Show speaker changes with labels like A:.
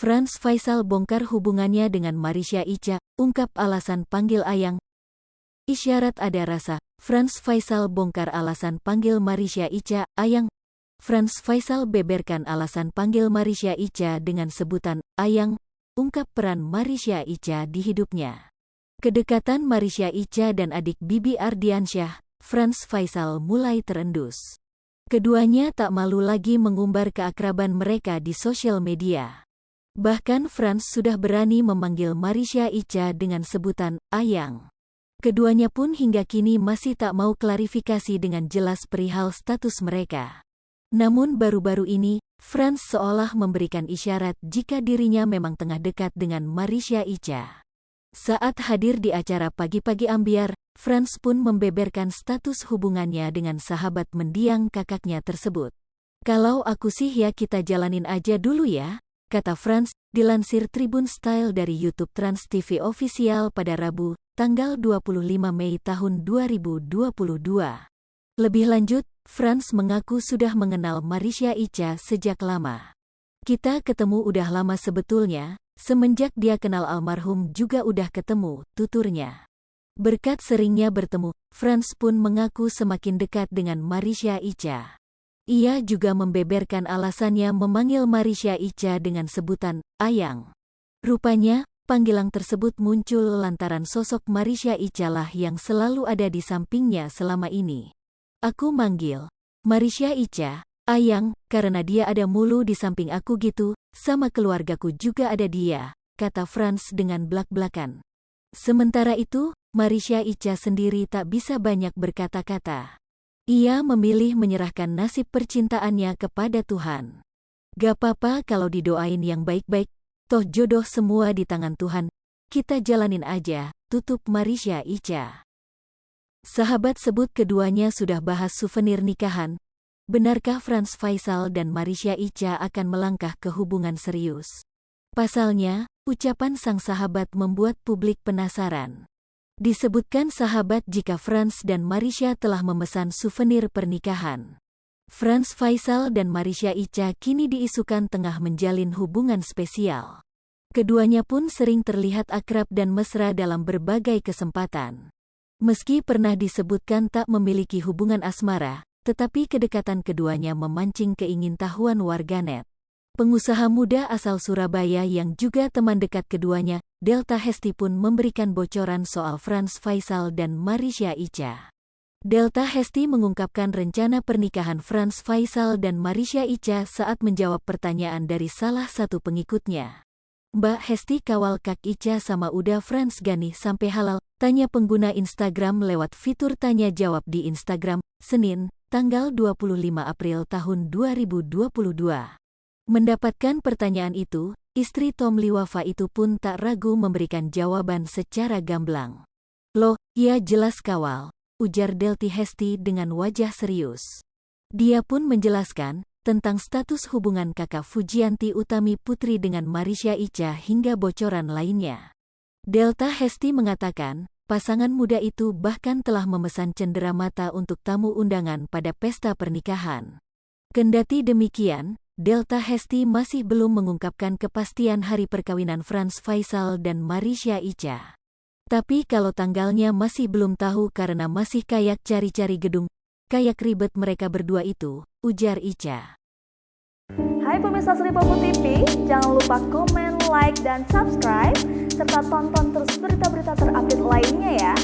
A: Frans Faisal bongkar hubungannya dengan Marisha Icha, ungkap alasan panggil Ayang. Isyarat ada rasa, Frans Faisal bongkar alasan panggil Marisha Icha, Ayang. Frans Faisal beberkan alasan panggil Marisha Icha dengan sebutan Ayang, ungkap peran Marisha Icha di hidupnya. Kedekatan Marisha Icha dan adik Bibi Ardiansyah, Frans Faisal mulai terendus. Keduanya tak malu lagi mengumbar keakraban mereka di sosial media. Bahkan Frans sudah berani memanggil Marisha Icha dengan sebutan Ayang. Keduanya pun hingga kini masih tak mau klarifikasi dengan jelas perihal status mereka. Namun baru-baru ini, Frans seolah memberikan isyarat jika dirinya memang tengah dekat dengan Marisha Icha. Saat hadir di acara Pagi-Pagi Ambiar, Frans pun membeberkan status hubungannya dengan sahabat mendiang kakaknya tersebut. "Kalau aku sih ya kita jalanin aja dulu ya," kata Frans, dilansir Tribun Style dari YouTube Trans TV Official pada Rabu, tanggal 25 Mei tahun 2022. Lebih lanjut, Frans mengaku sudah mengenal Marisha Icha sejak lama. "Kita ketemu udah lama sebetulnya, semenjak dia kenal almarhum juga udah ketemu," tuturnya. Berkat seringnya bertemu, Frans pun mengaku semakin dekat dengan Marisha Icha. Ia juga membeberkan alasannya memanggil Marisha Icha dengan sebutan Ayang. Rupanya, panggilan tersebut muncul lantaran sosok Marisha Icha lah yang selalu ada di sampingnya selama ini. "Aku manggil Marisha Icha Ayang karena dia ada mulu di samping aku gitu, sama keluargaku juga ada dia," kata Frans dengan blak-blakan. Sementara itu, Marisha Icha sendiri tak bisa banyak berkata-kata. Ia memilih menyerahkan nasib percintaannya kepada Tuhan. "Gak apa-apa kalau didoain yang baik-baik, toh jodoh semua di tangan Tuhan, kita jalanin aja," tutup Marisha Icha. Sahabat sebut keduanya sudah bahas souvenir nikahan. Benarkah Frans Faisal dan Marisha Icha akan melangkah ke hubungan serius? Pasalnya, ucapan sang sahabat membuat publik penasaran. Disebutkan sahabat jika Frans dan Marisha telah memesan souvenir pernikahan. Frans Faisal dan Marisha Icha kini diisukan tengah menjalin hubungan spesial. Keduanya pun sering terlihat akrab dan mesra dalam berbagai kesempatan. Meski pernah disebutkan tak memiliki hubungan asmara, tetapi kedekatan keduanya memancing keingintahuan warganet. Pengusaha muda asal Surabaya yang juga teman dekat keduanya, Delta Hesti pun memberikan bocoran soal Frans Faisal dan Marisha Icha. Delta Hesti mengungkapkan rencana pernikahan Frans Faisal dan Marisha Icha saat menjawab pertanyaan dari salah satu pengikutnya. "Mbak Hesti kawal Kak Icha sama udah Frans Gani sampai halal?" tanya pengguna Instagram lewat fitur tanya jawab di Instagram, Senin, tanggal 25 April tahun 2022. Mendapatkan pertanyaan itu, istri Tom Liwafa itu pun tak ragu memberikan jawaban secara gamblang. "Loh, ya jelas kawal," ujar Delta Hesti dengan wajah serius. Dia pun menjelaskan tentang status hubungan kakak Fujianti Utami Putri dengan Marisha Icha hingga bocoran lainnya. Delta Hesti mengatakan, pasangan muda itu bahkan telah memesan cenderamata untuk tamu undangan pada pesta pernikahan. Kendati demikian, Delta Hesti masih belum mengungkapkan kepastian hari perkawinan Frans Faisal dan Marisha Icha. Tapi kalau tanggalnya masih belum tahu karena masih kayak cari-cari gedung, kayak ribet mereka berdua itu, ujar Icha.
B: Hai pemirsa Sri Popo TV, jangan lupa komen, like, dan subscribe, serta tonton terus berita-berita terupdate lainnya ya.